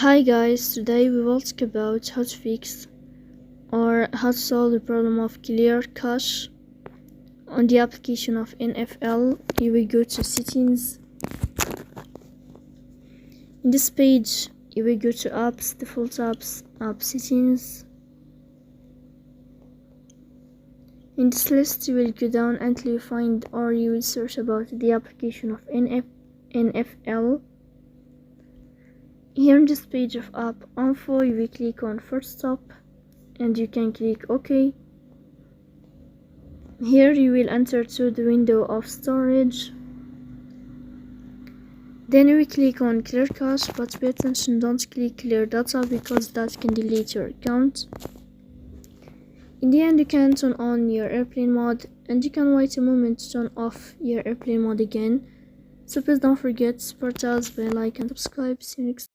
Hi guys, today we will talk about how to fix or how to solve the problem of clear cache on the application of NFL. You will go to settings. In this page, you will go to apps, default apps, app settings. In this list, you will go down until you find or you will search about the application of NFL. Here in this page of app info, you will click on first stop and you can click OK. Here you will enter to the window of storage. Then you will click on clear cache, but pay attention, don't click clear data because that can delete your account. In the end, you can turn on your airplane mode and you can wait a moment to turn off your airplane mode again. So please don't forget to support us by like and subscribe. See you next time.